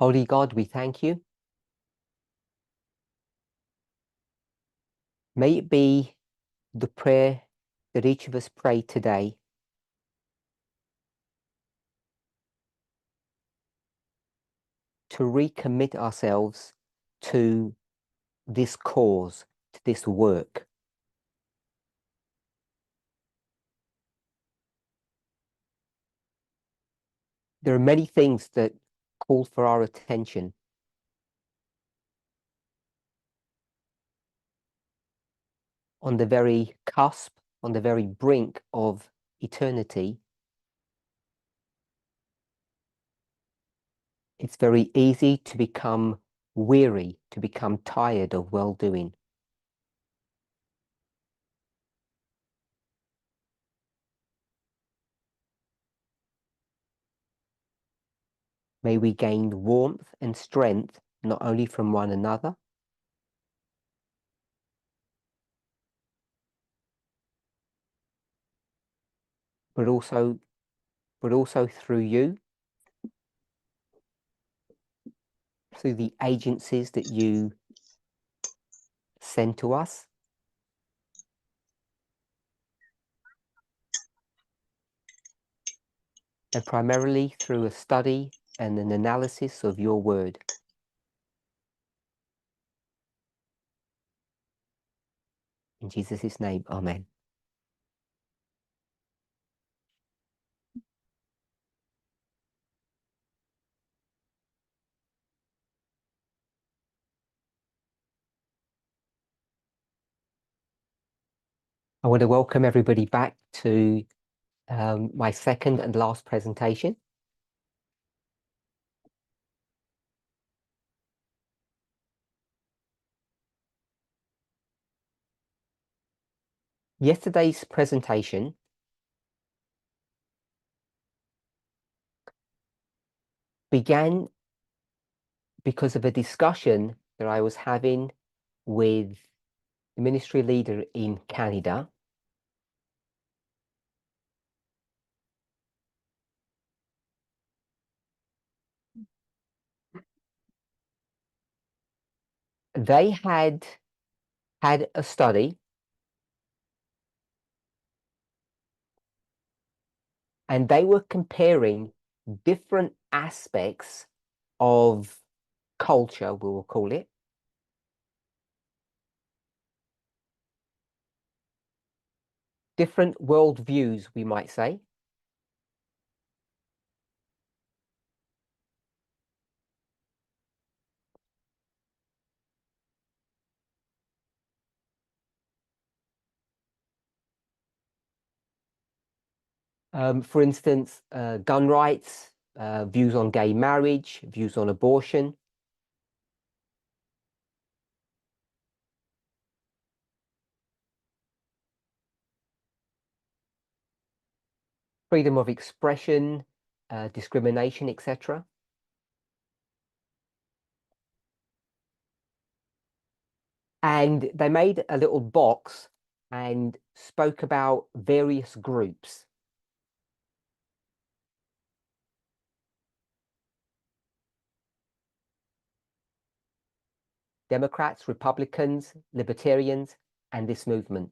Holy God, we thank you. May it be the prayer that each of us pray today to recommit ourselves to this cause, to this work. There are many things that call for our attention. On the very cusp, on the very brink of eternity, it's very easy to become weary, to become tired of well-doing. May we gain warmth and strength not only from one another, but also through you, through the agencies that you send to us, and primarily through a study and an analysis of your word. In Jesus' name, amen. I want to welcome everybody back to my second and last presentation. Yesterday's presentation began because of a discussion that I was having with the ministry leader in Canada. They had a study, and they were comparing different aspects of culture, we will call it, different worldviews, we might say. For instance, gun rights, views on gay marriage, views on abortion. Freedom of expression, discrimination, etc. And they made a little box and spoke about various groups. Democrats, Republicans, Libertarians, and this movement.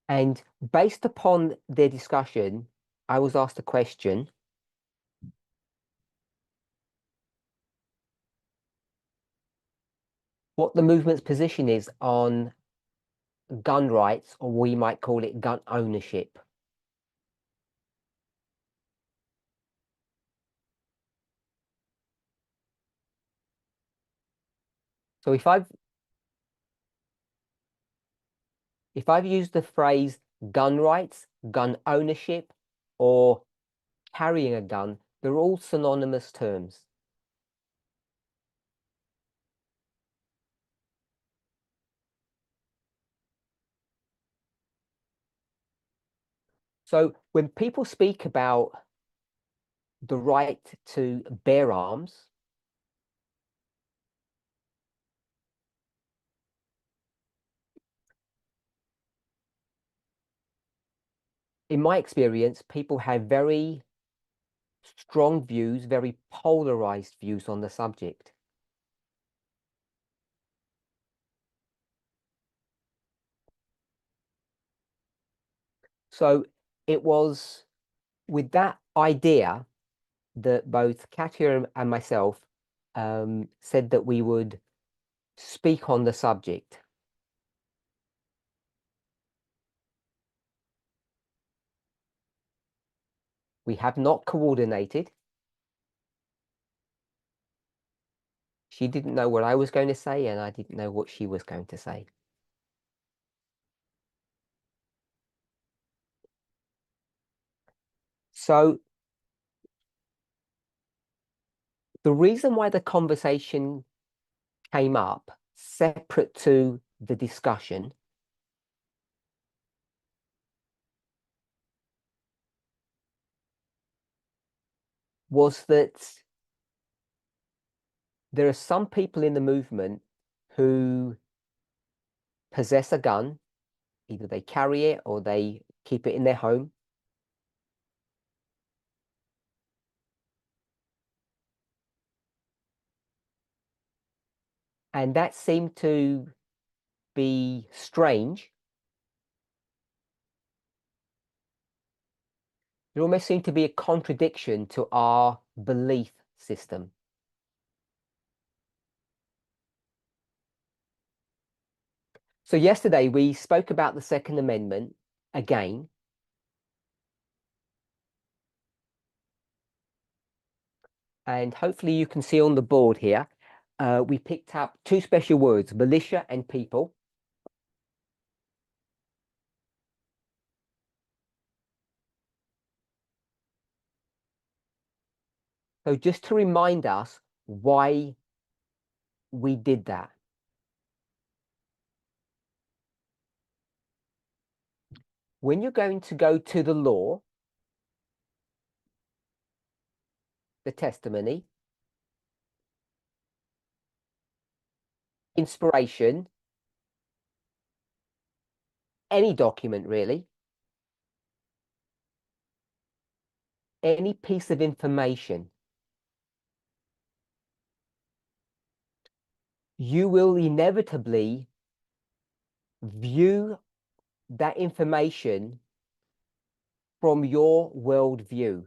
And based upon their discussion, I was asked a question: what the movement's position is on gun rights, or we might call it gun ownership. So if I've used the phrase gun rights, gun ownership, or carrying a gun, they're all synonymous terms. So when people speak about the right to bear arms, in my experience, people have very strong views, very polarized views on the subject. So it was with that idea that both Katya and myself said that we would speak on the subject. We have not coordinated. She didn't know what I was going to say, and I didn't know what she was going to say. So the reason why the conversation came up separate to the discussion was that there are some people in the movement who possess a gun, either they carry it or they keep it in their home. And that seemed to be strange. It almost seemed to be a contradiction to our belief system. So yesterday we spoke about the Second Amendment again. And hopefully you can see on the board here, we picked up two special words, militia and people. So just to remind us why we did that. When you're going to go to the law, the testimony, inspiration, any document really, any piece of information, you will inevitably view that information from your worldview.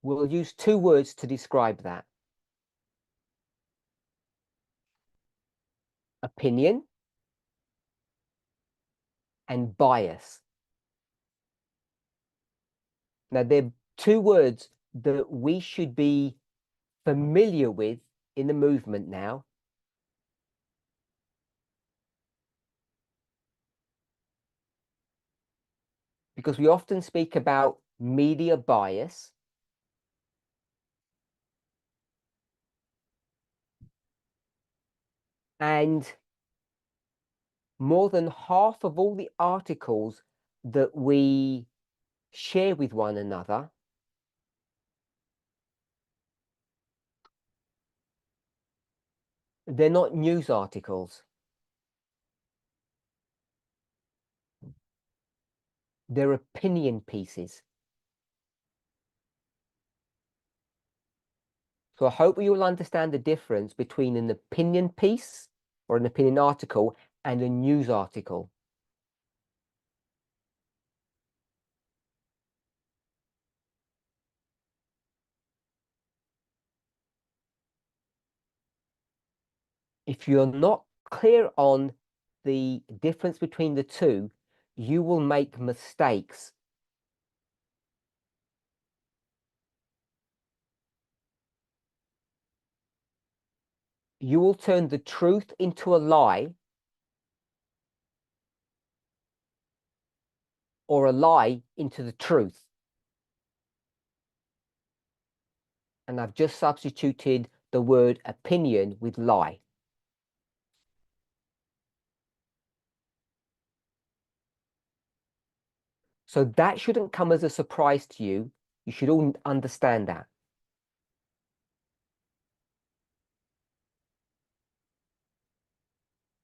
We'll use two words to describe that. Opinion and bias. Now, they're two words that we should be familiar with in the movement now. Because we often speak about media bias. And more than half of all the articles that we share with one another they're not news articles. They're opinion pieces. So I hope you will understand the difference between an opinion piece or an opinion article and a news article. If you're not clear on the difference between the two, you will make mistakes. You will turn the truth into a lie or a lie into the truth. And I've just substituted the word opinion with lie. So that shouldn't come as a surprise to you. You should all understand that.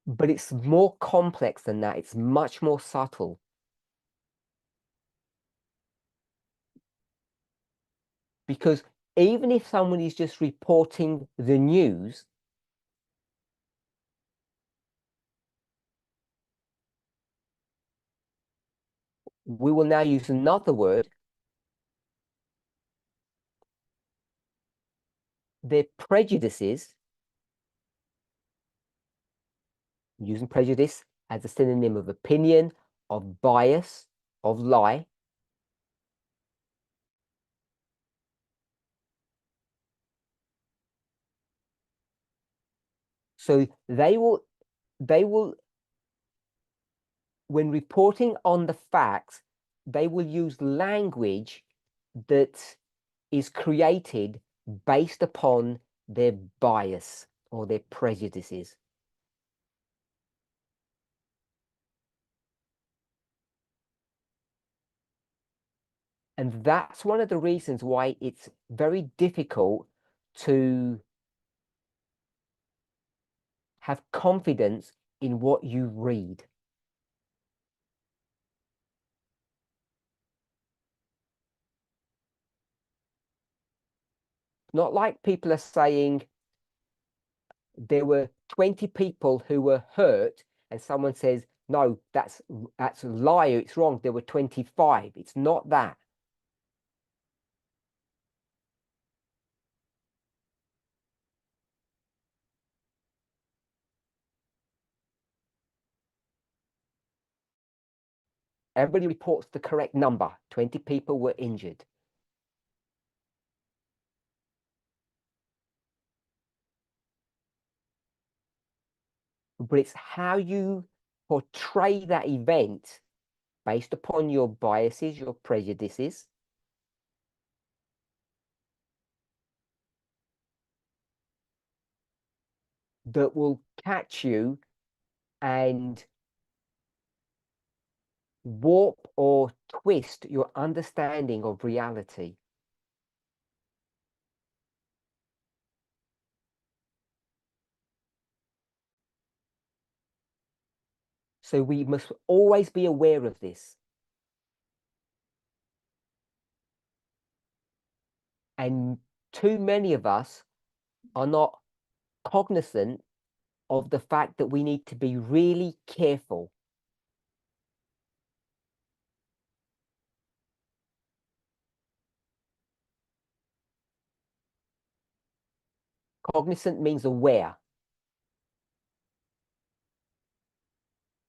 But it's more complex than that. It's much more subtle. Because even if someone is just reporting the news, we will now use another word. Their prejudices, using prejudice as a synonym of opinion, of bias, of lie. So they will, when reporting on the facts, they will use language that is created based upon their bias or their prejudices. And that's one of the reasons why it's very difficult to have confidence in what you read. Not like people are saying there were 20 people who were hurt, and someone says, no, that's a lie, it's wrong. There were 25. It's not that. Everybody reports the correct number. 20 people were injured. But it's how you portray that event based upon your biases, your prejudices, that will catch you and warp or twist your understanding of reality. So we must always be aware of this. And too many of us are not cognizant of the fact that we need to be really careful. Cognizant means aware.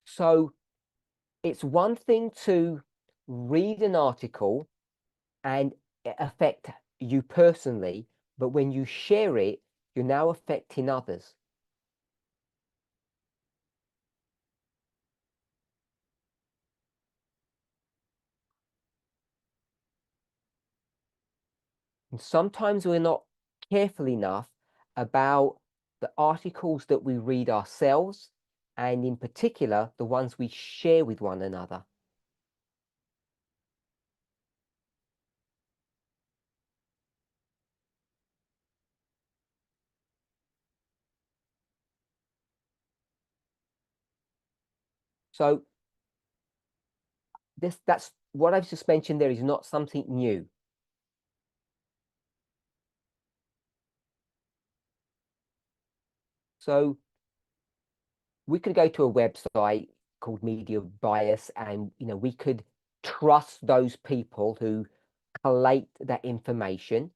So it's one thing to read an article and it affect you personally, but when you share it, you're now affecting others. And sometimes we're not careful enough about the articles that we read ourselves, and in particular, the ones we share with one another. So that's what I've just mentioned there is not something new. So we could go to a website called Media Bias, and we could trust those people who collate that information.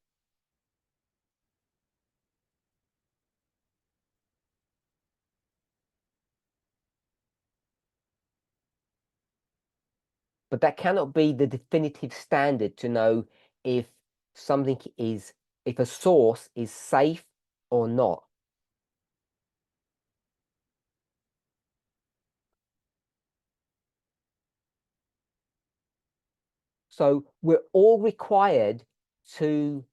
But that cannot be the definitive standard to know if something is, if a source is safe or not. So we're all required to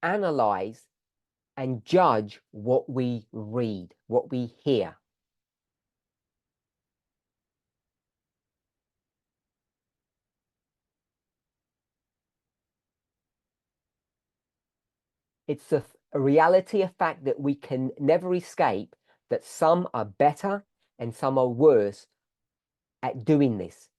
analyze and judge what we read, what we hear. It's a reality, a fact that we can never escape, that some are better and some are worse at doing this.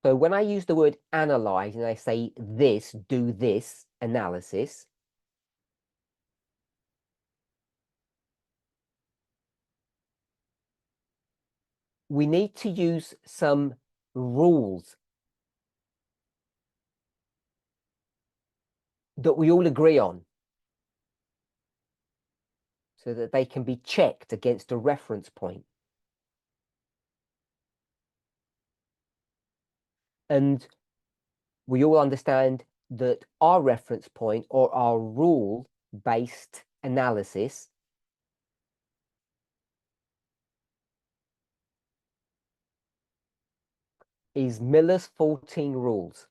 So when I use the word analyze and I say this, do this analysis, we need to use some rules that we all agree on so that they can be checked against a reference point. And we all understand that our reference point or our rule-based analysis is Miller's 14 rules.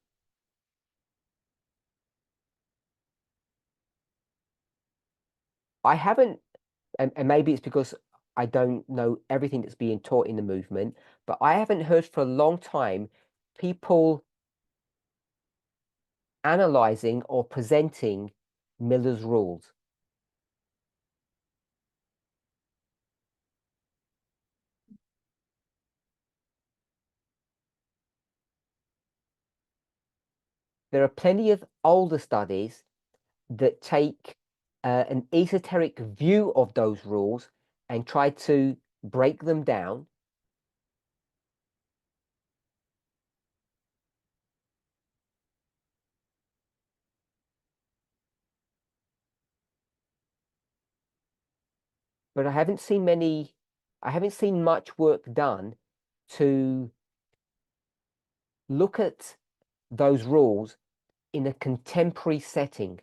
I haven't, and maybe it's because I don't know everything that's being taught in the movement, but I haven't heard for a long time people analyzing or presenting Miller's rules. There are plenty of older studies that take an esoteric view of those rules and try to break them down. But I haven't seen much work done to look at those rules in a contemporary setting.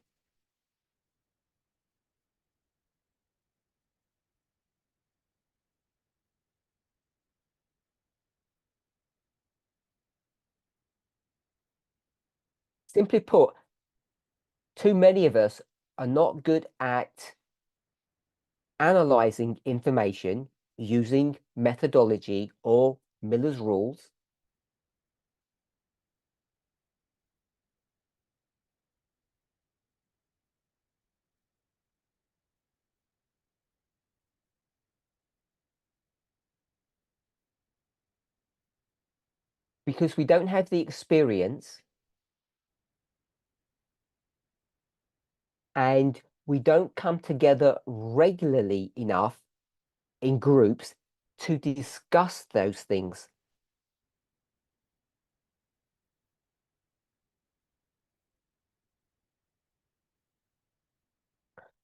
Simply put, too many of us are not good at analyzing information using methodology or Miller's rules. Because we don't have the experience and we don't come together regularly enough in groups to discuss those things.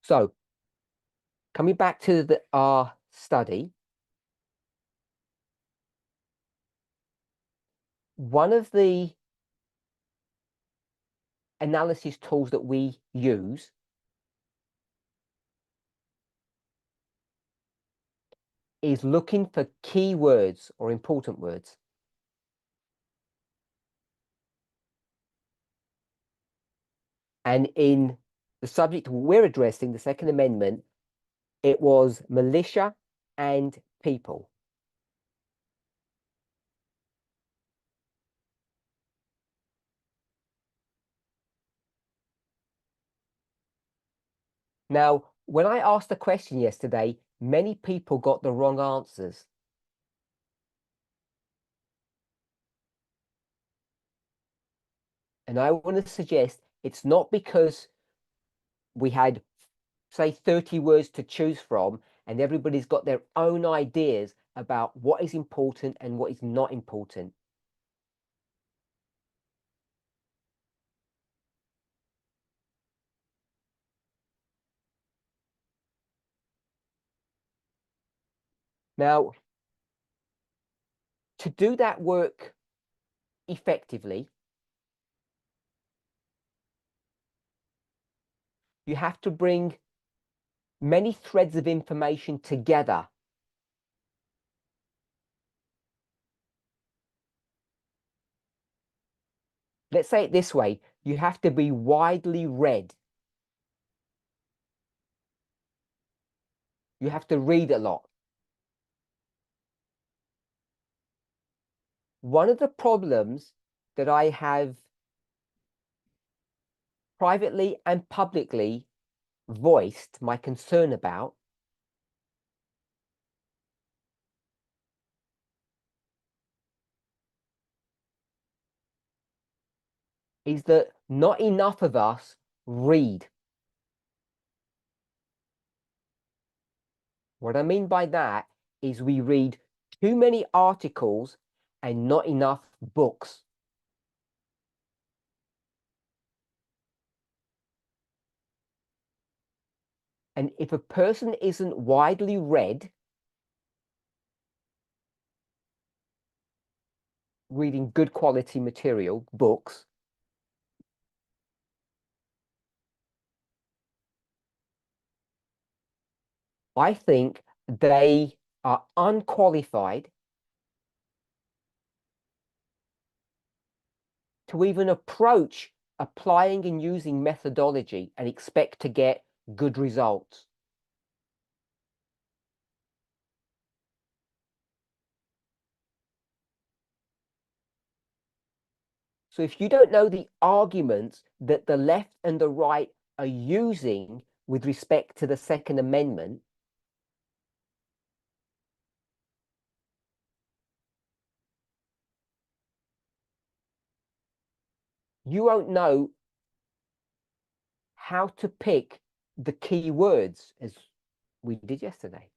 So, coming back to our study, one of the analysis tools that we use is looking for keywords or important words. And in the subject we're addressing, the Second Amendment, it was militia and people. Now, when I asked the question yesterday, many people got the wrong answers. And I want to suggest it's not because we had, say, 30 words to choose from and everybody's got their own ideas about what is important and what is not important. Now, to do that work effectively, you have to bring many threads of information together. Let's say it this way, you have to be widely read. You have to read a lot. One of the problems that I have privately and publicly voiced my concern about is that not enough of us read. What I mean by that is we read too many articles and not enough books. And if a person isn't widely read, reading good quality material, books, I think they are unqualified to even approach applying and using methodology and expect to get good results. So if you don't know the arguments that the left and the right are using with respect to the Second Amendment, you won't know how to pick the key words as we did yesterday.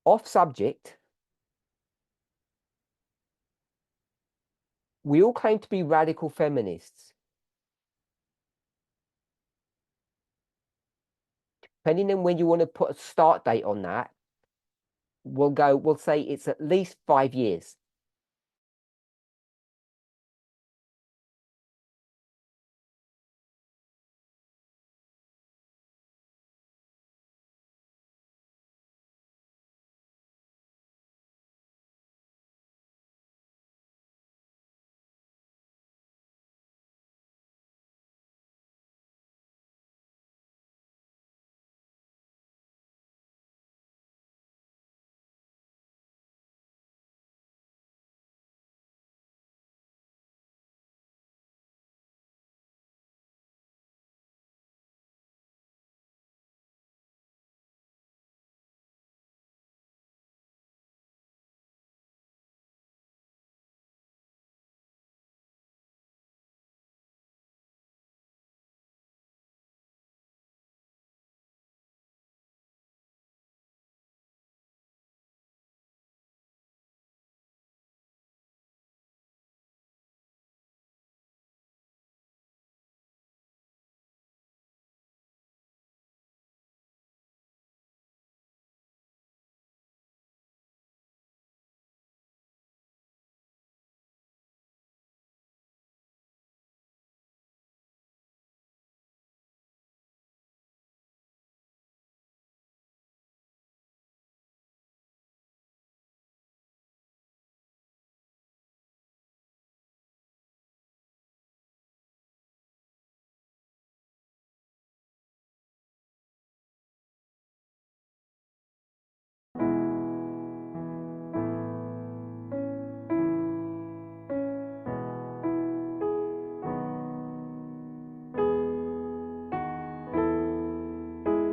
Off subject, we all claim to be radical feminists. Depending on when you want to put a start date on that, we'll say it's at least 5 years.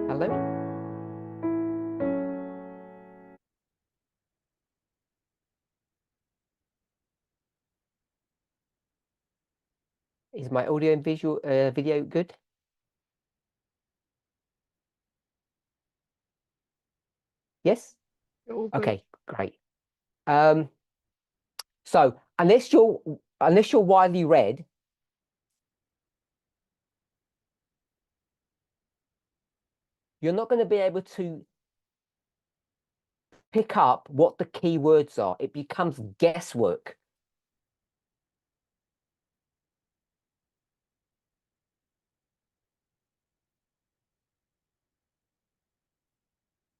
Hello? Is my audio and visual video good? Yes? All good. Okay, great. So unless you're widely read, you're not going to be able to pick up what the key words are. It becomes guesswork.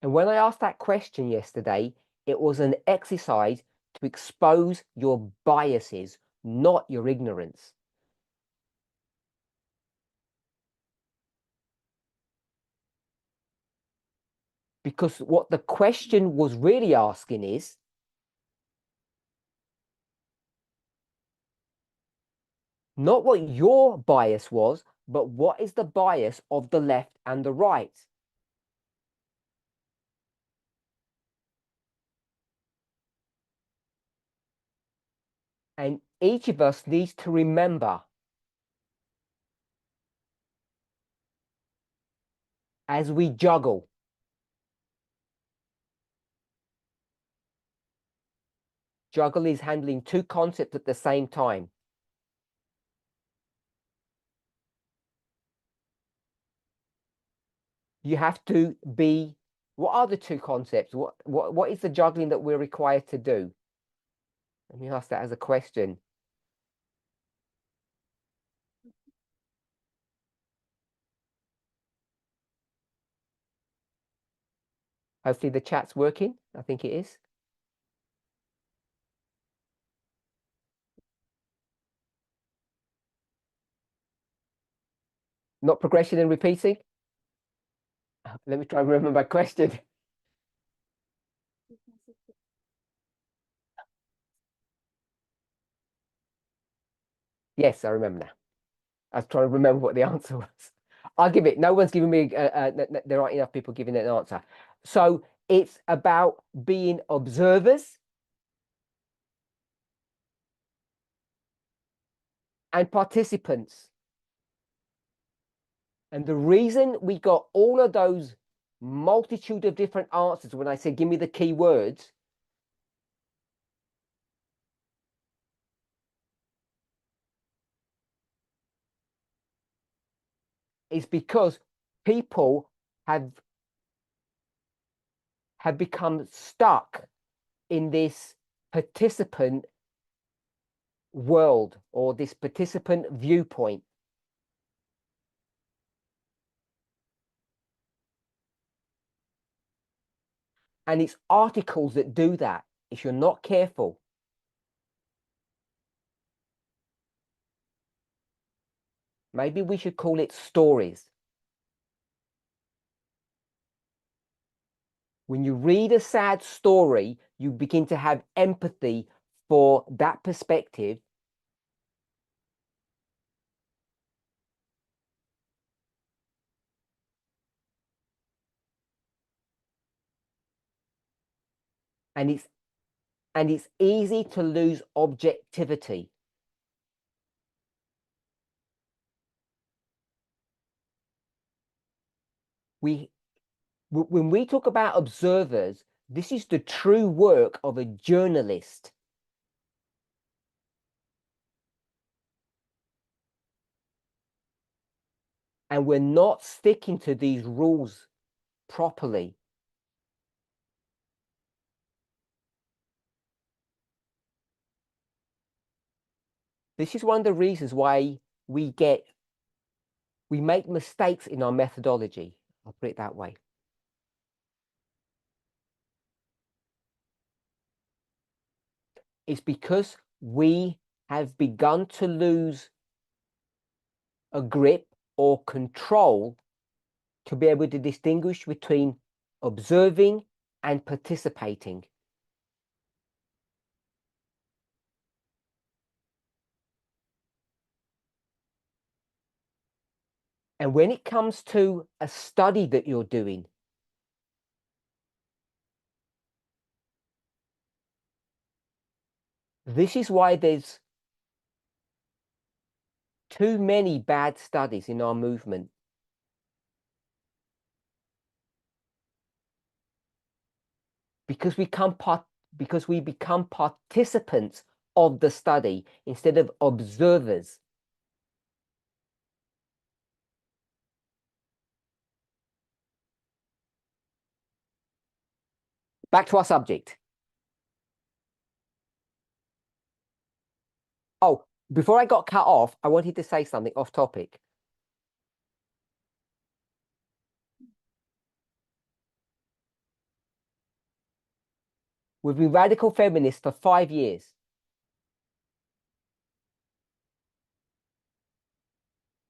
And when I asked that question yesterday, it was an exercise to expose your biases, not your ignorance. Because what the question was really asking is, not what your bias was, but what is the bias of the left and the right? And each of us needs to remember, as we juggle, juggle is handling two concepts at the same time. You have to be, what are the two concepts? What is the juggling that we're required to do? Let me ask that as a question. Hopefully the chat's working. I think it is. Not progression and repeating. Let me try and remember my question. Yes, I remember now. I was trying to remember what the answer was. I'll give it. No one's giving me. There aren't enough people giving it an answer. So it's about being observers and participants. And the reason we got all of those multitude of different answers when I said, give me the key words, is because people have become stuck in this participant world or this participant viewpoint. And it's articles that do that if you're not careful. Maybe we should call it stories. When you read a sad story, you begin to have empathy for that perspective. And it's easy to lose objectivity. When we talk about observers, this is the true work of a journalist. And we're not sticking to these rules properly. This is one of the reasons why we make mistakes in our methodology. I'll put it that way. It's because we have begun to lose a grip or control to be able to distinguish between observing and participating. And when it comes to a study that you're doing, this is why there's too many bad studies in our movement. Because we become participants of the study instead of observers. Back to our subject. Oh, before I got cut off, I wanted to say something off topic. We've been radical feminists for 5 years.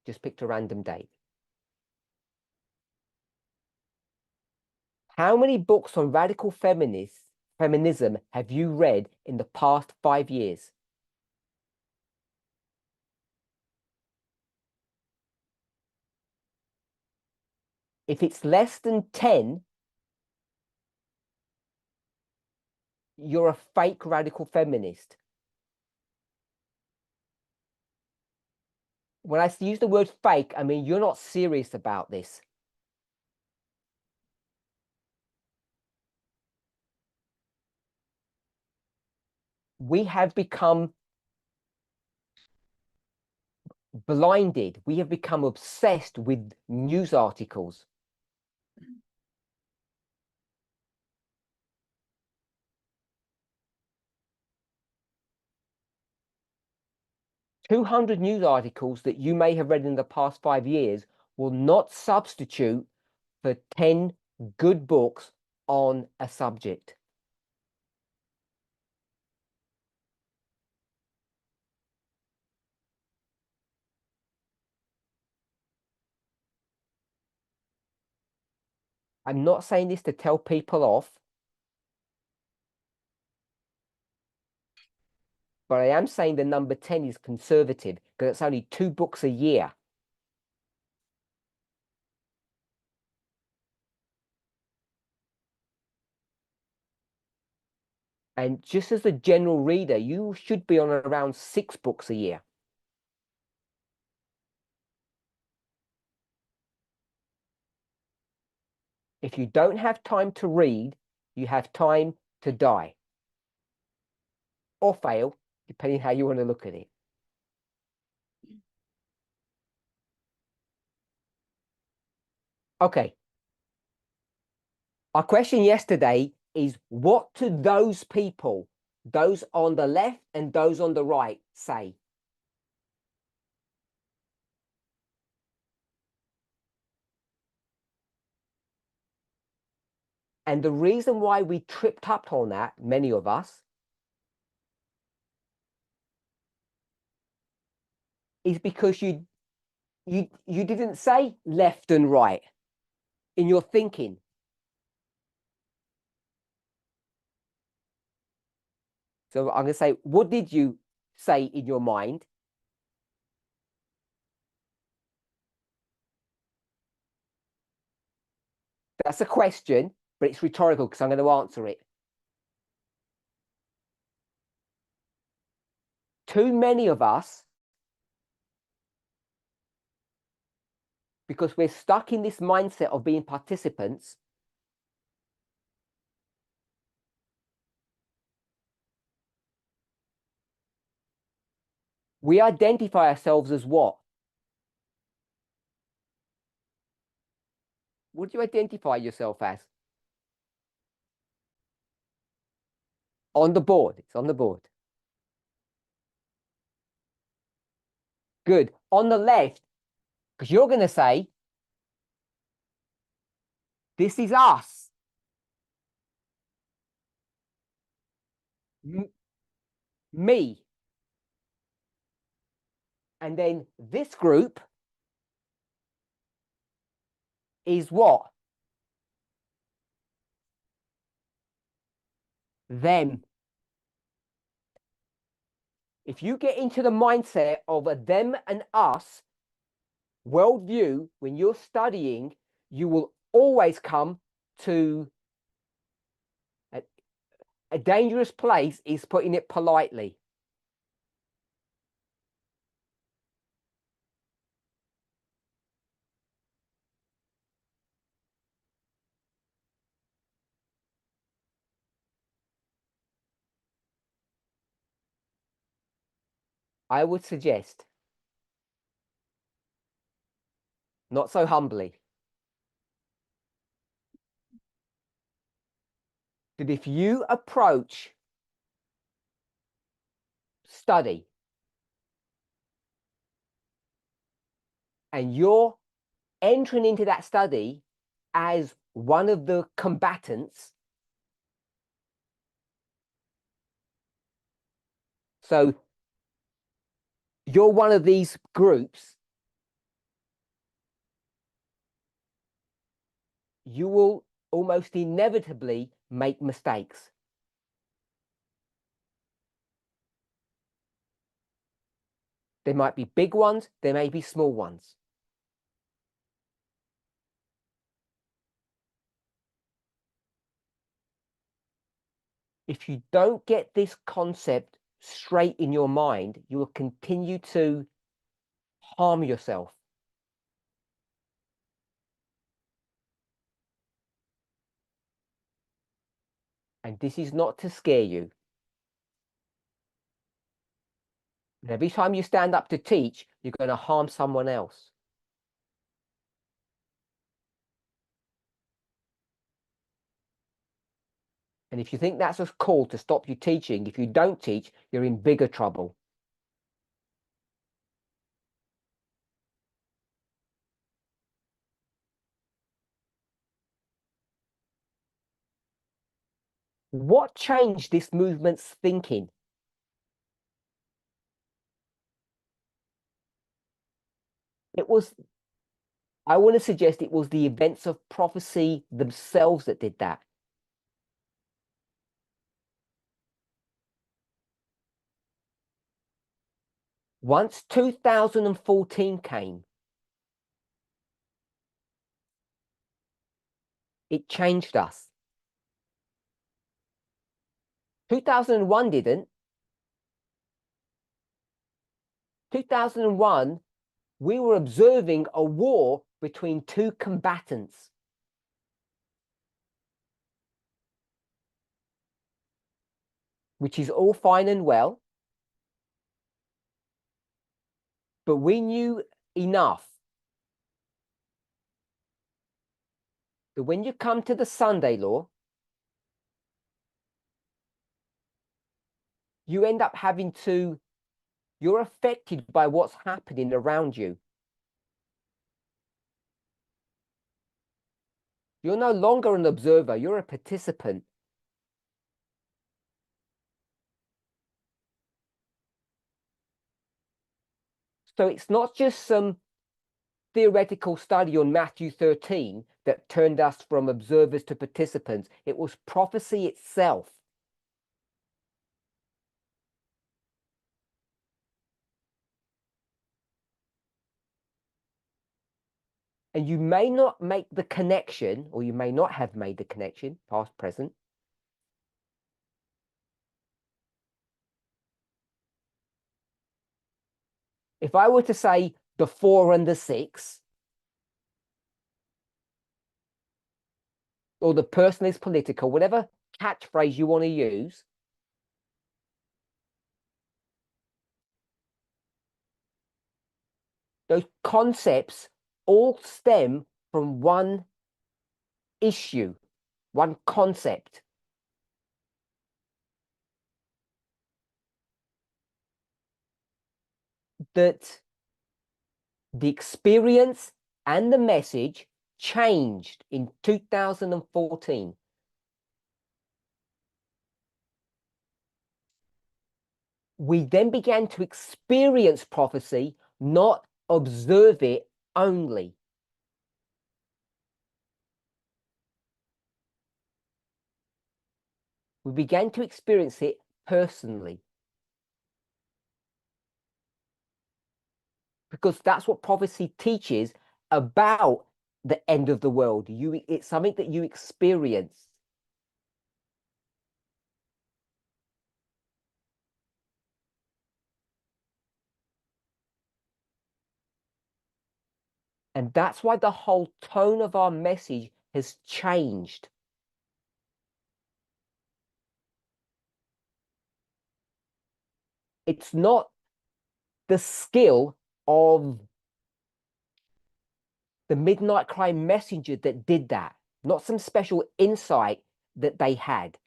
Just picked a random date. How many books on feminism have you read in the past 5 years? If it's less than 10, you're a fake radical feminist. When I use the word fake, I mean you're not serious about this. We have become blinded. We have become obsessed with news articles. "200 news articles that you may have read in the past 5 years will not substitute for 10 good books on a subject." I'm not saying this to tell people off, but I am saying the number 10 is conservative because it's only 2 books a year. And just as a general reader, you should be on around 6 books a year. If you don't have time to read, you have time to die or fail, depending how you want to look at it. Okay. Our question yesterday is, what do those people, those on the left and those on the right, say? And the reason why we tripped up on that, many of us, is because you didn't say left and right in your thinking. So I'm going to say, what did you say in your mind? That's a question, but it's rhetorical because I'm going to answer it. Too many of us, because we're stuck in this mindset of being participants, we identify ourselves as what? What do you identify yourself as? On the board. It's on the board. Good. On the left, because you're going to say, this is us. Me. And then this group is what? Them. If you get into the mindset of a them and us worldview when you're studying, you will always come to a dangerous place, is putting it politely. I would suggest, not so humbly, that if you approach study and you're entering into that study as one of the combatants, so you're one of these groups, you will almost inevitably make mistakes. There might be big ones, there may be small ones. If you don't get this concept straight in your mind, you will continue to harm yourself. And this is not to scare you. And every time you stand up to teach, you're going to harm someone else. And if you think that's a call to stop you teaching, if you don't teach, you're in bigger trouble. What changed this movement's thinking? It was, I want to suggest it was the events of prophecy themselves that did that. Once 2014 came, it changed us. 2001 didn't. 2001, we were observing a war between two combatants. Which is all fine and well. But we knew enough that when you come to the Sunday law, you end up having to, you're affected by what's happening around you. You're no longer an observer, you're a participant. So it's not just some theoretical study on Matthew 13 that turned us from observers to participants. It was prophecy itself. And you may not make the connection, or you may not have made the connection, past, present. If I were to say the 4 and the 6, or the person is political, whatever catchphrase you want to use, those concepts all stem from one issue, one concept. That the experience and the message changed in 2014. We then began to experience prophecy, not observe it only. We began to experience it personally. Because that's what prophecy teaches about the end of the world. It's something that you experience. And that's why the whole tone of our message has changed. It's not the skill of the Midnight Cry messenger that did that, not some special insight that they had.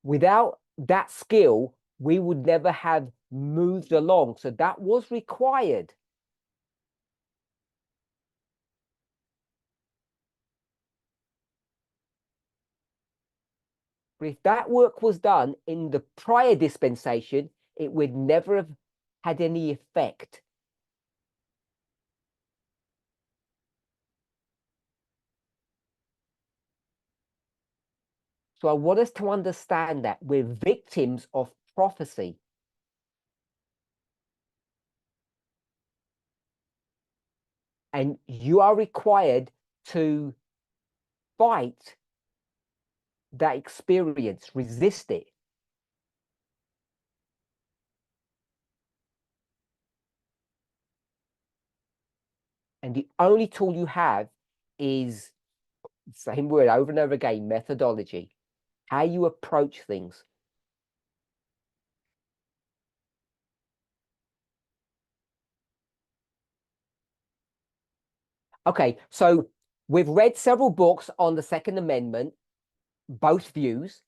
Without that skill, we would never have moved along. So that was required. But if that work was done in the prior dispensation, it would never have had any effect. So I want us to understand that we're victims of prophecy. And you are required to fight that experience, resist it. And the only tool you have is the same word over and over again, methodology, how you approach things. Okay, so we've read several books on the Second Amendment, both views.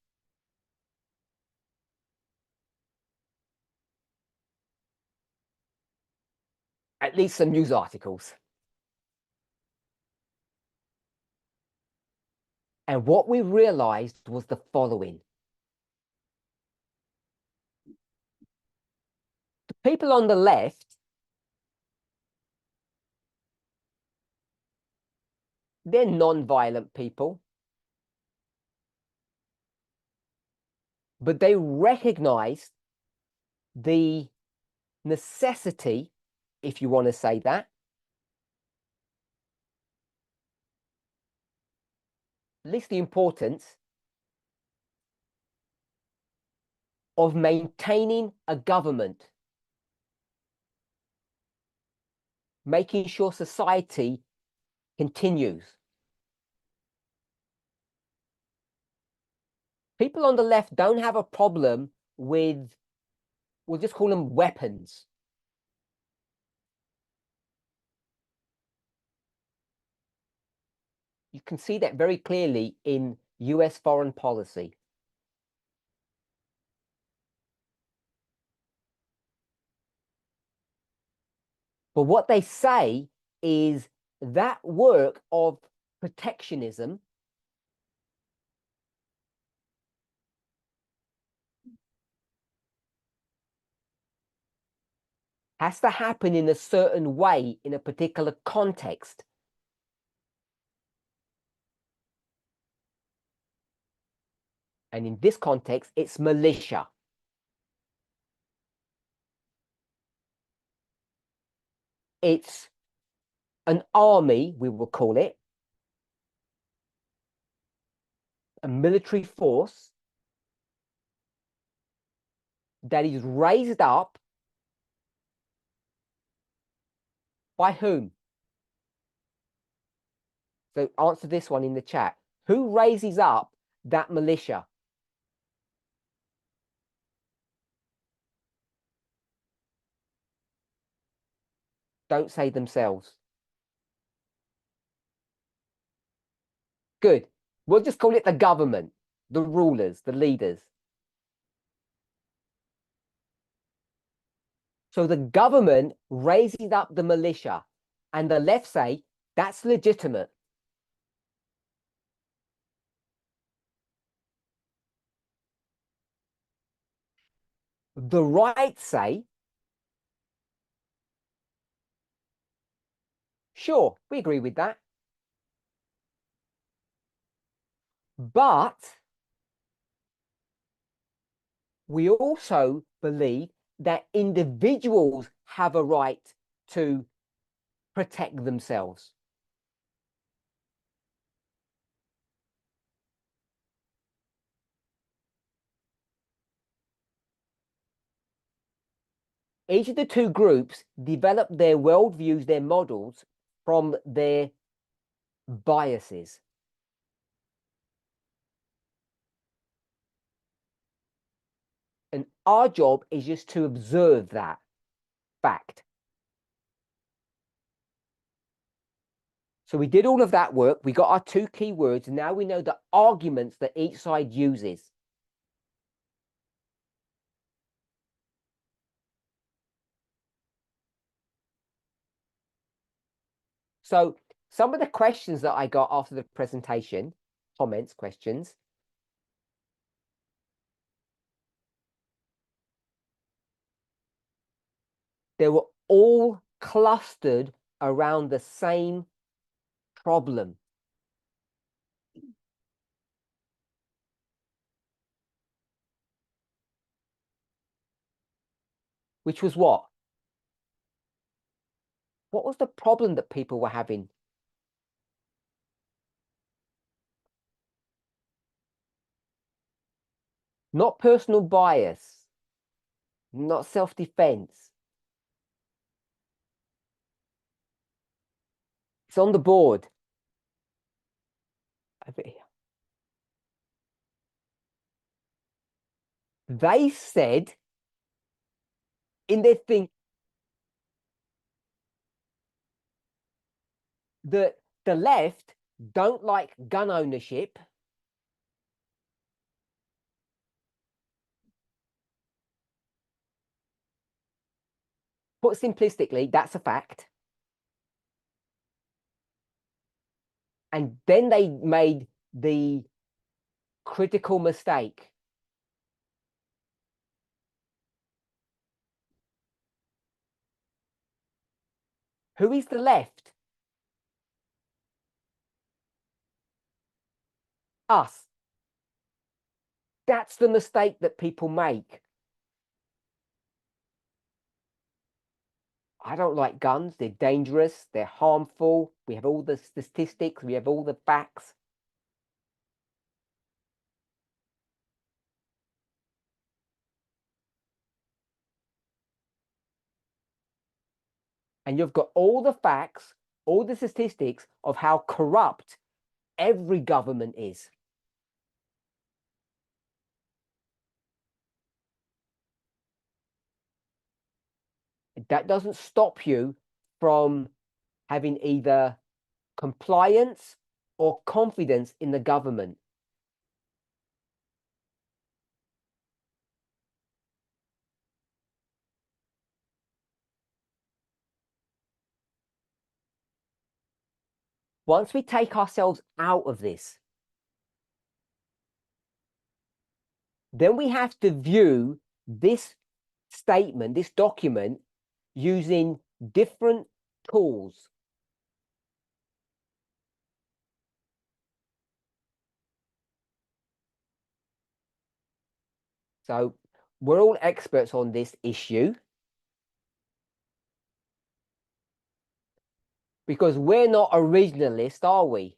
At least some news articles. And what we realized was the following. The people on the left, they're non-violent people, but they recognized the necessity, if you want to say that, at least the importance of maintaining a government, making sure society continues. People on the left don't have a problem with, we'll just call them weapons. You can see that very clearly in US foreign policy. But what they say is that work of protectionism has to happen in a certain way in a particular context. And in this context, it's militia. It's an army, we will call it, a military force that is raised up by whom? So answer this one in the chat. Who raises up that militia? Don't say themselves. Good. We'll just call it the government, the rulers, the leaders. So the government raises up the militia, and the left say that's legitimate. The right say, sure, we agree with that. But we also believe that individuals have a right to protect themselves. Each of the two groups develop their worldviews, their models from their biases. And our job is just to observe that fact. So we did all of that work. We got our two key words. Now we know the arguments that each side uses. So some of the questions that I got after the presentation, comments, questions. They were all clustered around the same problem. Which was what? What was the problem that people were having? Not personal bias, not self-defense. It's on the board. They said in their thing that the left don't like gun ownership. Put simplistically, that's a fact. And then they made the critical mistake. Who is the left? Us. That's the mistake that people make. I don't like guns. They're dangerous. They're harmful. We have all the statistics. We have all the facts. And you've got all the facts, all the statistics of how corrupt every government is. That doesn't stop you from having either compliance or confidence in the government. Once we take ourselves out of this, then we have to view this statement, this document, using different tools. So we're all experts on this issue because we're not originalists, are we?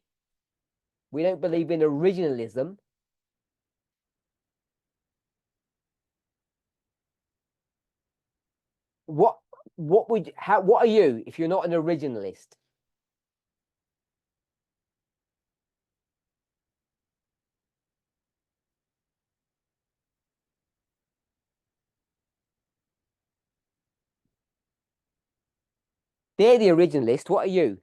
We don't believe in originalism. What what are you if you're not an originalist? They're the originalist. What are you?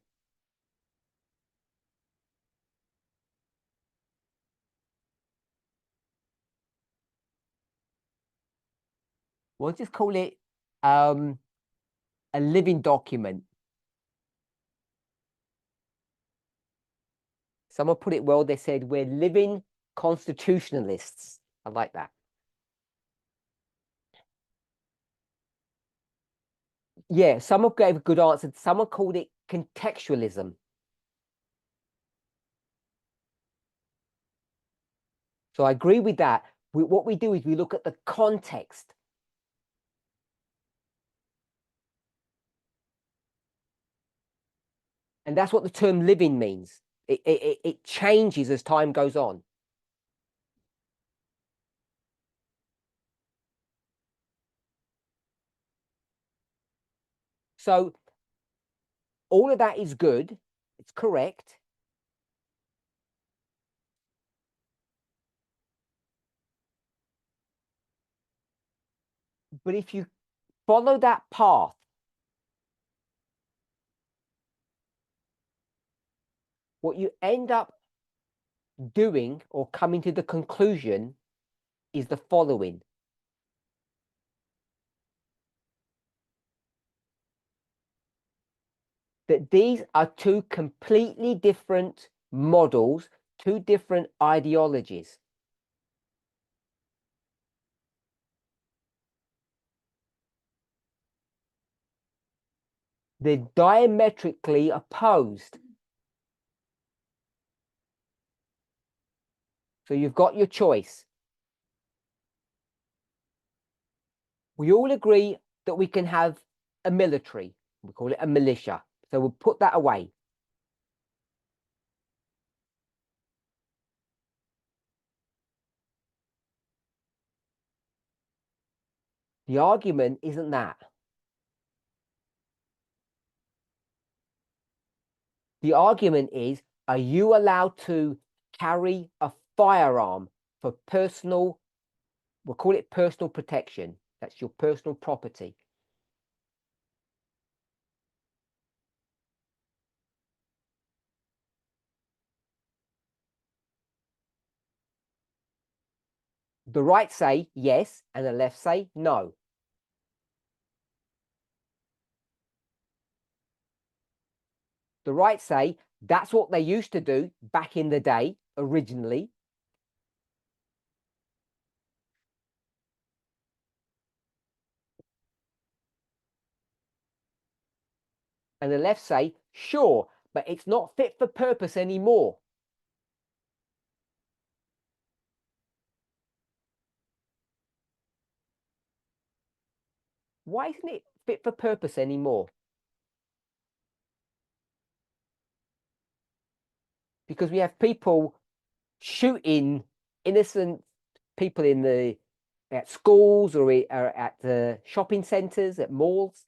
We'll just call it a living document. Someone put it well. They said we're living constitutionalists. I like that. Yeah, someone gave a good answer. Someone called it contextualism. So I agree with that. What we do is we look at the context. And that's what the term living means. It changes as time goes on. So all of that is good. It's correct. But if you follow that path, what you end up doing or coming to the conclusion is the following. That these are two completely different models, two different ideologies. They're diametrically opposed. So you've got your choice. We all agree that we can have a military. We call it a militia. So we'll put that away. The argument isn't that. The argument is, are you allowed to carry a firearm for personal, we'll call it personal protection. That's your personal property. The right say yes, and the left say no. The right say that's what they used to do back in the day, originally. And the left say, sure, but it's not fit for purpose anymore. Why isn't it fit for purpose anymore? Because we have people shooting innocent people in the at schools or at the shopping centers, at malls.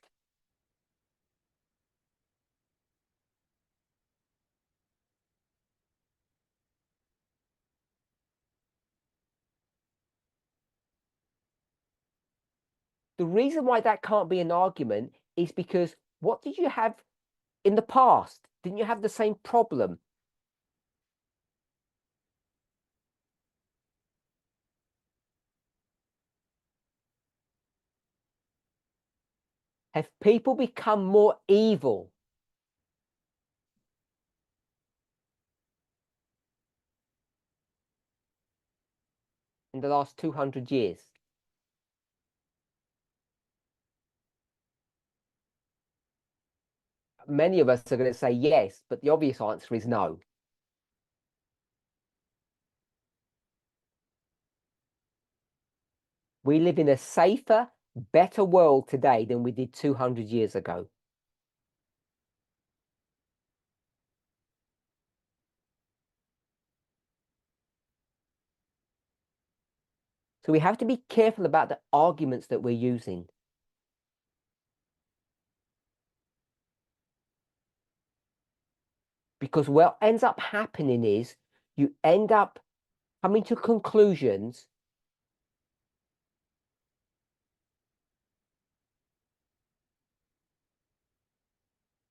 The reason why that can't be an argument is because what did you have in the past? Didn't you have the same problem? Have people become more evil in the last 200 years? Many of us are going to say yes, but the obvious answer is no. We live in a safer, better world today than we did 200 years ago. So we have to be careful about the arguments that we're using. Because what ends up happening is you end up coming to conclusions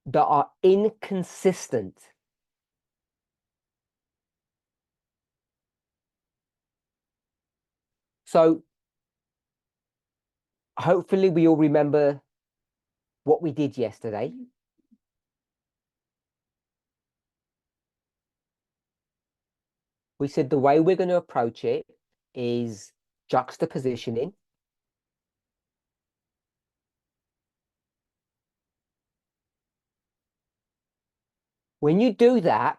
that are inconsistent. So hopefully we all remember what we did yesterday. We said the way we're going to approach it is juxtapositioning. When you do that,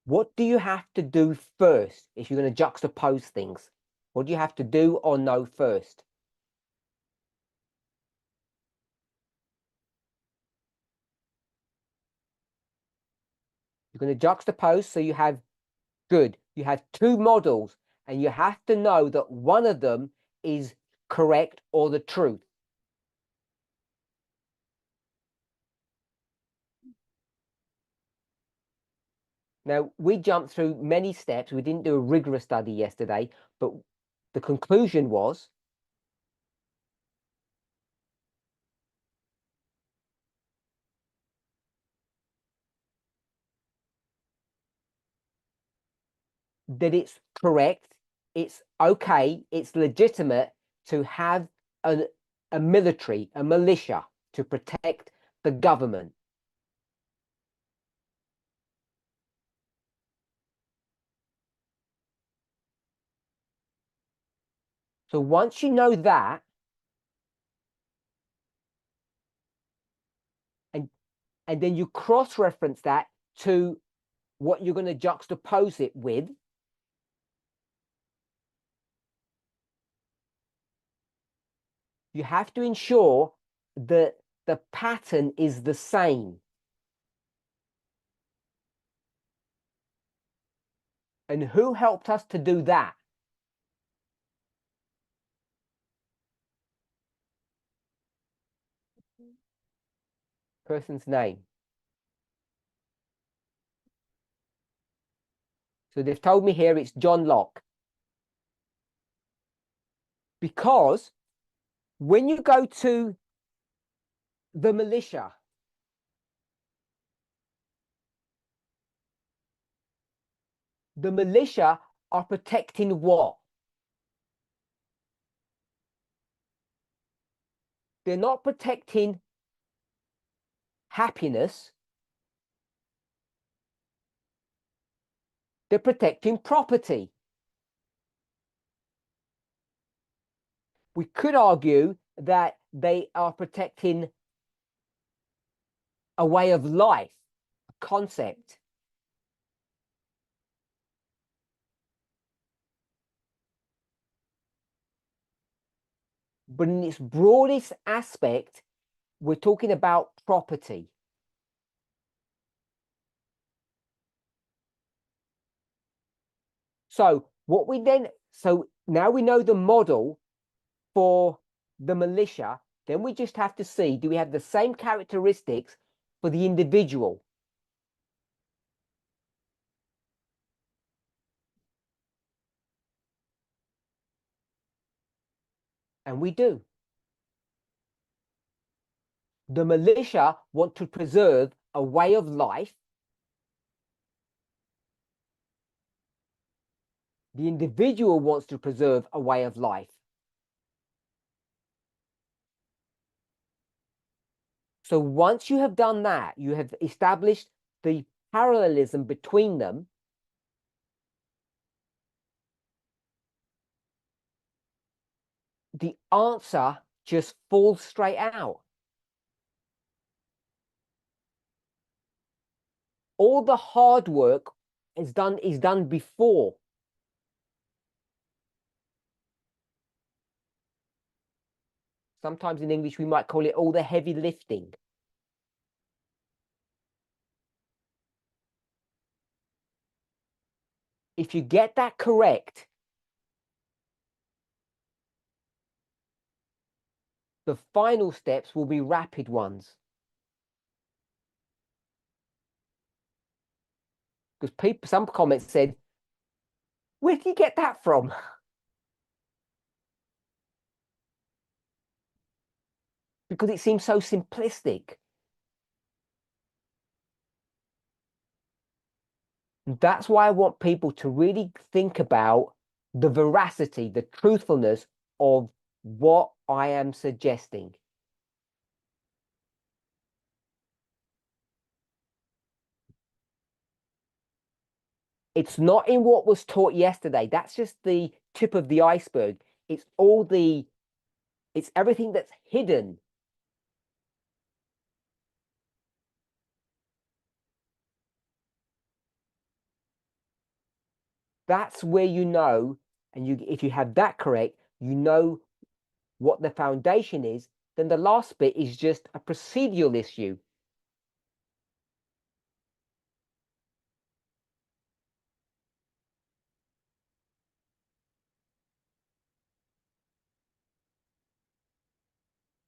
what do you have to do first if you're going to juxtapose things? What do you have to do or know first? You're going to juxtapose, so you have good. You have two models, and you have to know that one of them is correct or the truth. Now, we jumped through many steps. We didn't do a rigorous study yesterday, but the conclusion was that it's correct, it's okay, it's legitimate to have a military, a militia to protect the government. So once you know that, and and then you cross-reference that to what you're going to juxtapose it with. You have to ensure that the pattern is the same. And who helped us to do that? Person's name. So they've told me here it's John Locke. Because when you go to the militia, the militia are protecting what? They're not protecting happiness. They're protecting property. We could argue that they are protecting a way of life, a concept. But in its broadest aspect, we're talking about property. So now we know the model for the militia, then we just have to see, do we have the same characteristics for the individual? And we do. The militia want to preserve a way of life. The individual wants to preserve a way of life. So once you have done that, you have established the parallelism between them. The answer just falls straight out. All the hard work is done before. Sometimes in English, we might call it all the heavy lifting. If you get that correct, the final steps will be rapid ones. Because some comments said, where did you get that from? Because it seems so simplistic. And that's why I want people to really think about the veracity, the truthfulness of what I am suggesting. It's not in what was taught yesterday. That's just the tip of the iceberg. It's everything that's hidden. That's where you know, and if you have that correct, you know what the foundation is. Then the last bit is just a procedural issue.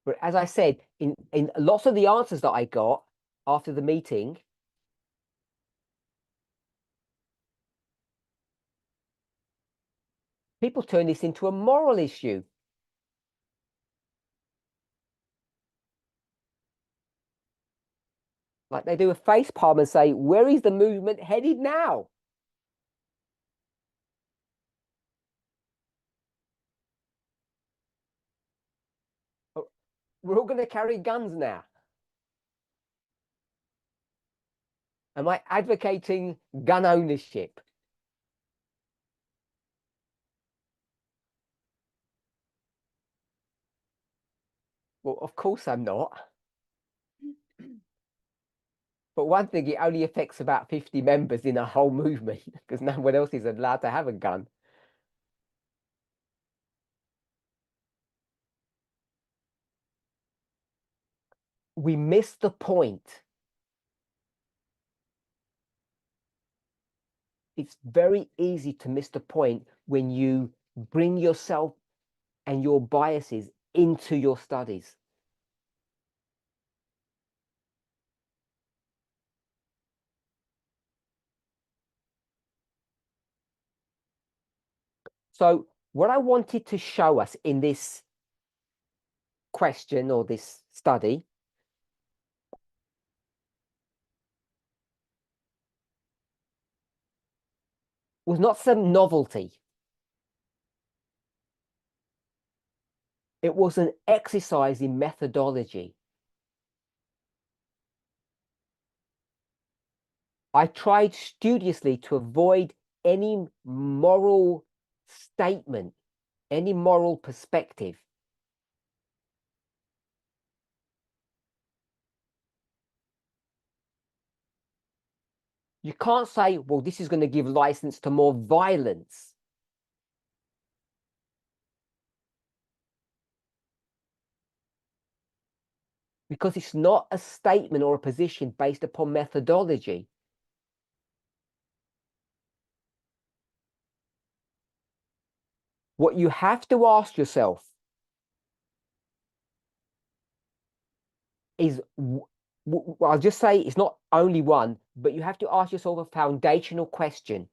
But as I said, in lots of the answers that I got after the meeting, people turn this into a moral issue. Like they do a face palm and say, where is the movement headed now? Oh, we're all going to carry guns now. Am I advocating gun ownership? Well, of course I'm not. But one thing, it only affects about 50 members in a whole movement because no one else is allowed to have a gun. We miss the point. It's very easy to miss the point when you bring yourself and your biases into your studies. So what I wanted to show us in this question or this study was not some novelty. It was an exercise in methodology. I tried studiously to avoid any moral statement, any moral perspective. You can't say, well, this is going to give license to more violence. Because it's not a statement or a position based upon methodology. What you have to ask yourself is, I'll just say it's not only one, but you have to ask yourself a foundational question.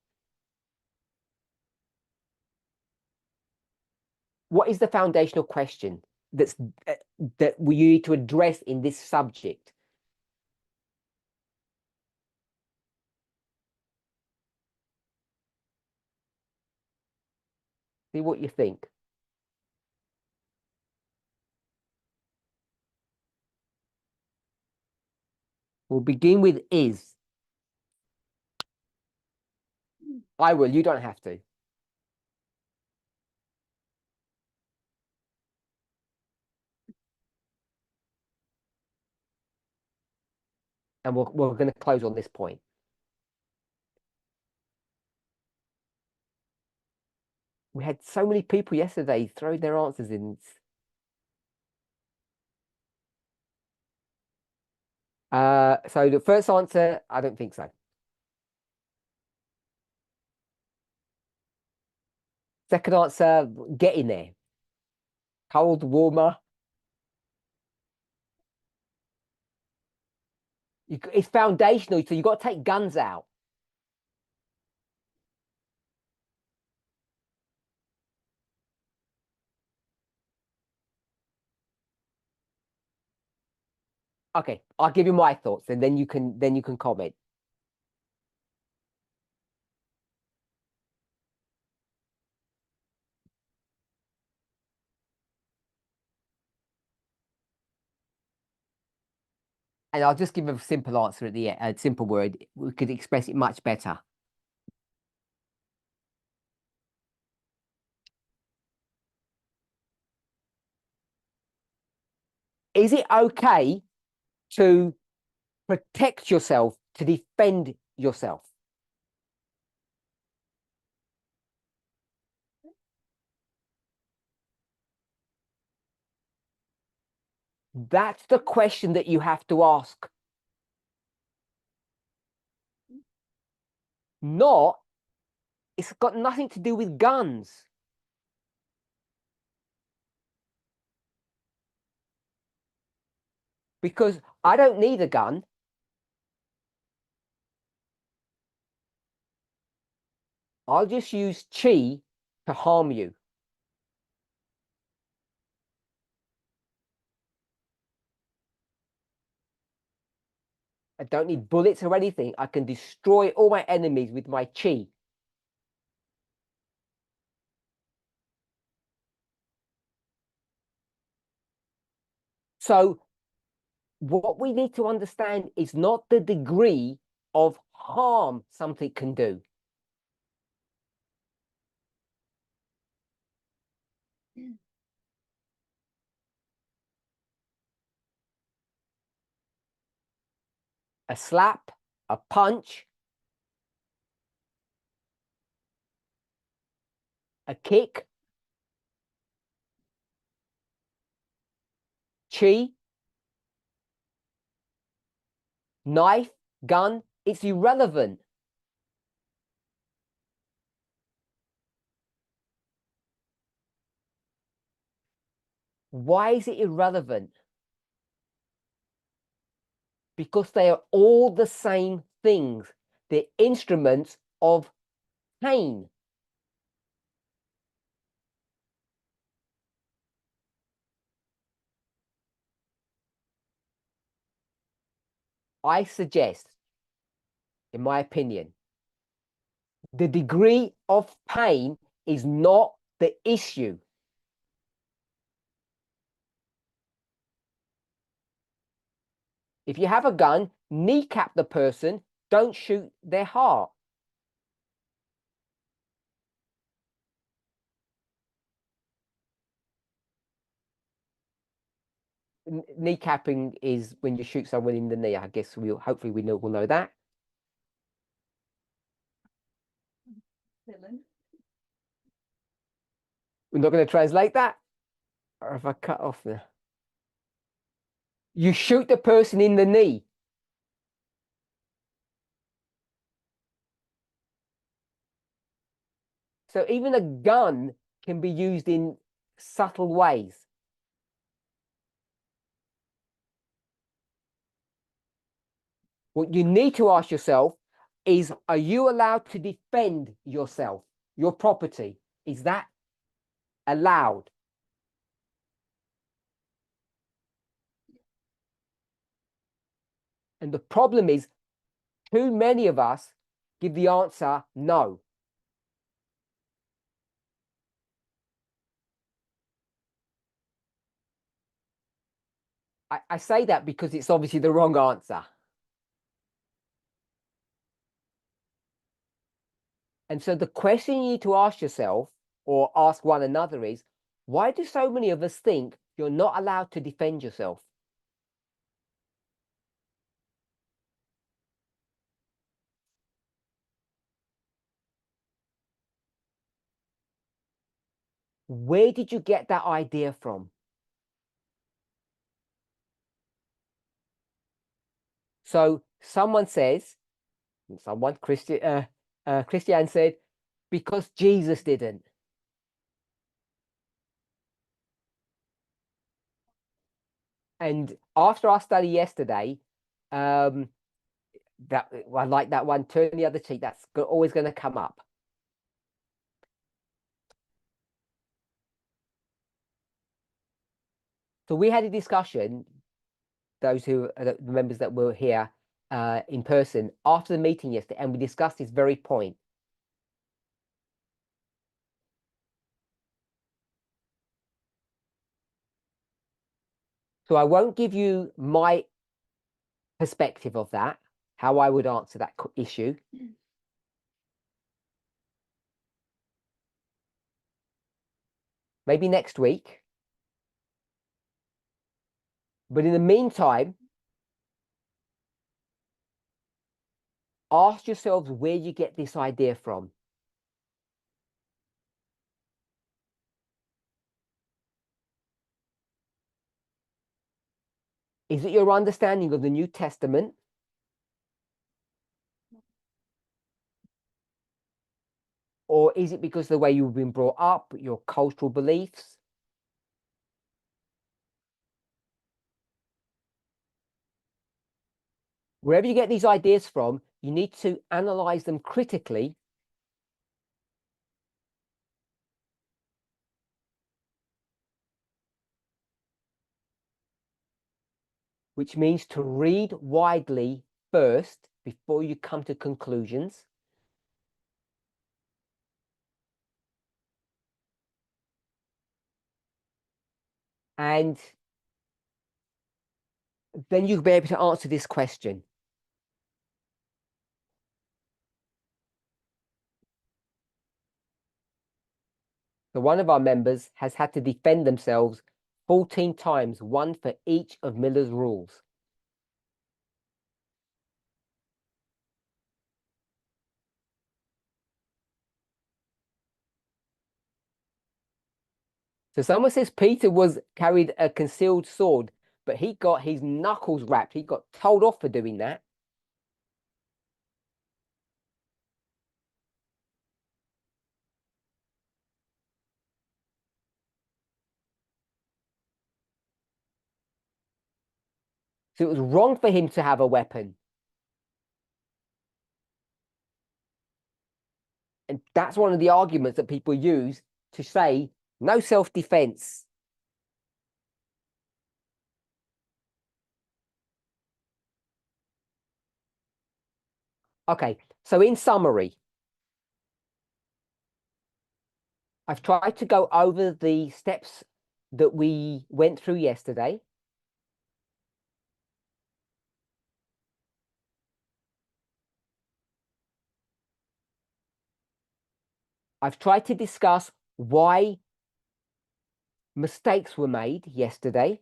What is the foundational question that we need to address in this subject? See what you think. We'll begin with is. I will, you don't have to. And we're going to close on this point. We had so many people yesterday throw their answers in. So the first answer, I don't think so. Second answer, get in there. Cold, warmer. It's foundational, so you've got to take guns out. Okay, I'll give you my thoughts, and then you can comment. And I'll just give a simple answer at the end, a simple word. We could express it much better. Is it okay to protect yourself, to defend yourself? That's the question that you have to ask. Not, it's got nothing to do with guns. Because I don't need a gun. I'll just use chi to harm you. I don't need bullets or anything. I can destroy all my enemies with my chi. So what we need to understand is not the degree of harm something can do. A slap, a punch, a kick, chi, knife, gun. It's irrelevant. Why is it irrelevant? Because they are all the same things. They're instruments of pain. I suggest, in my opinion, the degree of pain is not the issue. If you have a gun, kneecap the person, don't shoot their heart. Kneecapping is when you shoot someone in the knee. I guess hopefully we'll know that. We're not going to translate that. Or if I cut off there, you shoot the person in the knee. So even a gun can be used in subtle ways. What you need to ask yourself is, are you allowed to defend yourself, your property? Is that allowed? And the problem is, too many of us give the answer no. I say that because it's obviously the wrong answer. And so the question you need to ask yourself or ask one another is, why do so many of us think you're not allowed to defend yourself? Where did you get that idea from? So someone says, Christian said, because Jesus didn't. And after our study yesterday, that I like that one, turn the other cheek, that's always going to come up. So we had a discussion, those who are the members that were here in person after the meeting yesterday, and we discussed this very point. So I won't give you my perspective of that, how I would answer that issue. Maybe next week. But in the meantime, ask yourselves where you get this idea from. Is it your understanding of the New Testament? Or is it because of the way you've been brought up, your cultural beliefs? Wherever you get these ideas from, you need to analyze them critically. Which means to read widely first before you come to conclusions. And then you'll be able to answer this question. So one of our members has had to defend themselves 14 times, one for each of Miller's rules. So someone says Peter was carried a concealed sword, but he got his knuckles wrapped. He got told off for doing that. So it was wrong for him to have a weapon. And that's one of the arguments that people use to say no self-defense. Okay, so in summary, I've tried to go over the steps that we went through yesterday. I've tried to discuss why mistakes were made yesterday.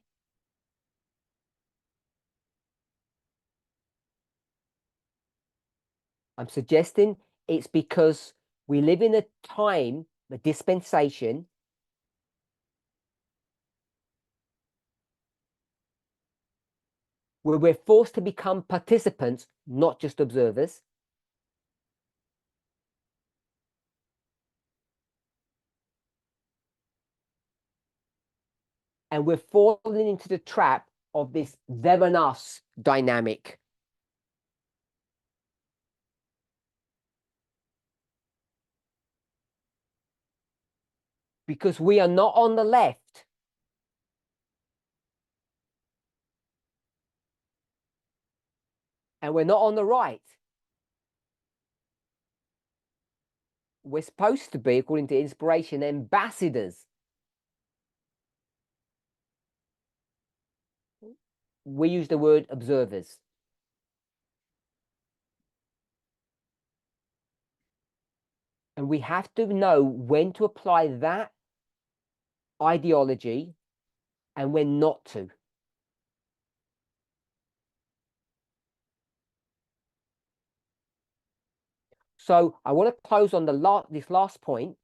I'm suggesting it's because we live in a time, a dispensation, where we're forced to become participants, not just observers. And we're falling into the trap of this them and us dynamic. Because we are not on the left. And we're not on the right. We're supposed to be, according to inspiration, ambassadors. We use the word observers. And we have to know when to apply that ideology and when not to. So I want to close on this last point.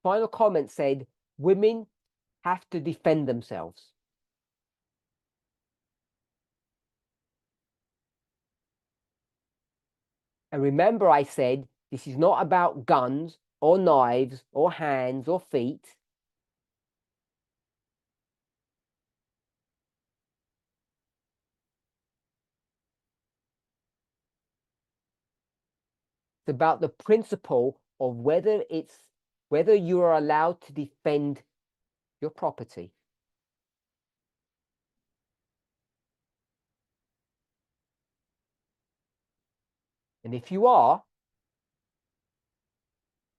Final comment said, women have to defend themselves. And remember, I said, this is not about guns or knives or hands or feet. It's about the principle of whether you are allowed to defend your property. And if you are,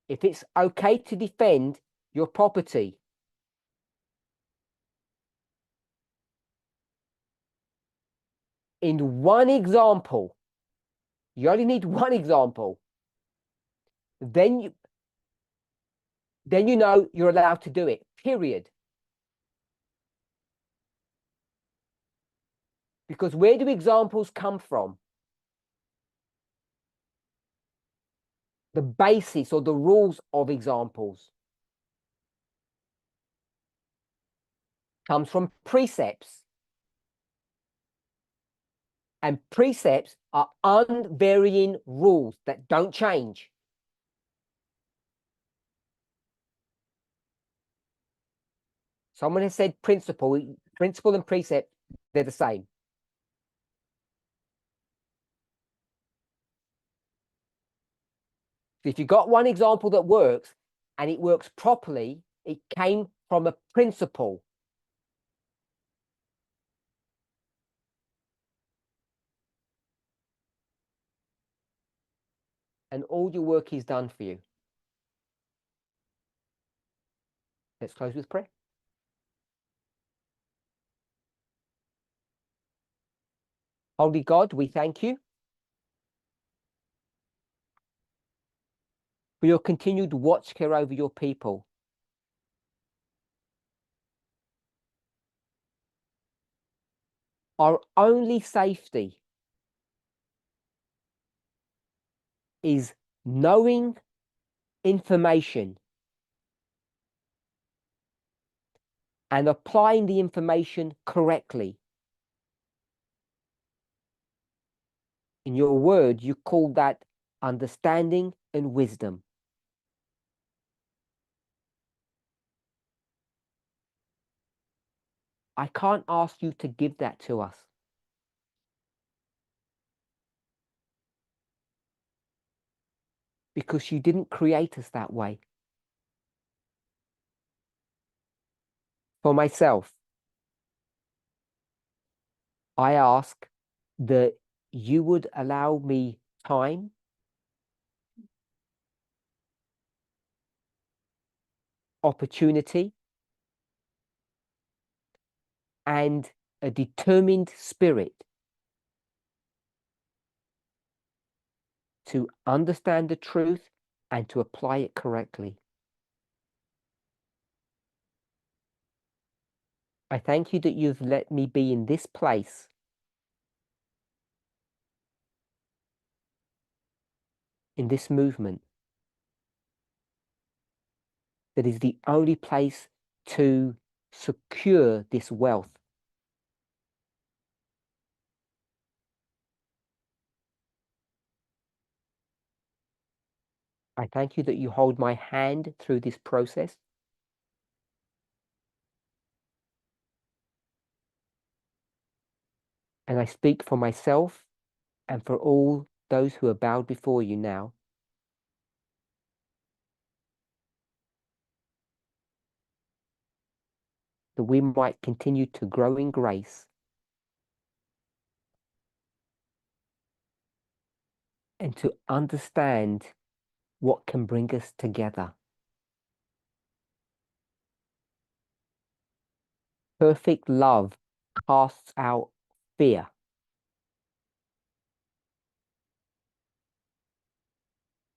if it's okay to defend your property, in one example, you only need one example, then you know you're allowed to do it, period. Because where do examples come from? The basis or the rules of examples comes from precepts. And precepts are unvarying rules that don't change. Someone has said principle and precept, they're the same. So if you've got one example that works and it works properly, it came from a principle. And all your work is done for you. Let's close with prayer. Holy God, we thank you for your continued watch care over your people. Our only safety is knowing information and applying the information correctly. In your word, you call that understanding and wisdom. I can't ask you to give that to us, because you didn't create us that way. For myself, I ask that you would allow me time, opportunity, and a determined spirit to understand the truth and to apply it correctly. I thank you that you've let me be in this place in this movement that is the only place to secure this wealth. I thank you that you hold my hand through this process. And I speak for myself and for all those who are bowed before you now, that we might continue to grow in grace and to understand what can bring us together. Perfect love casts out fear.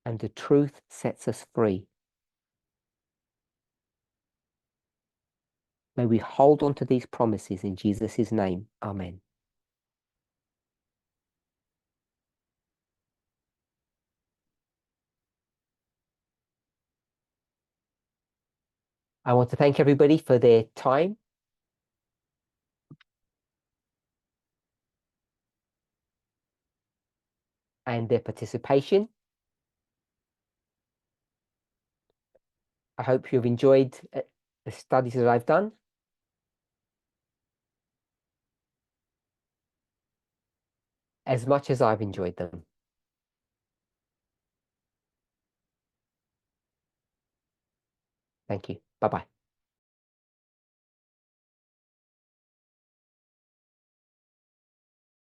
And the truth sets us free. May we hold on to these promises in Jesus' name. Amen. I want to thank everybody for their time and their participation. I hope you've enjoyed the studies that I've done. As much as I've enjoyed them. Thank you. Bye-bye.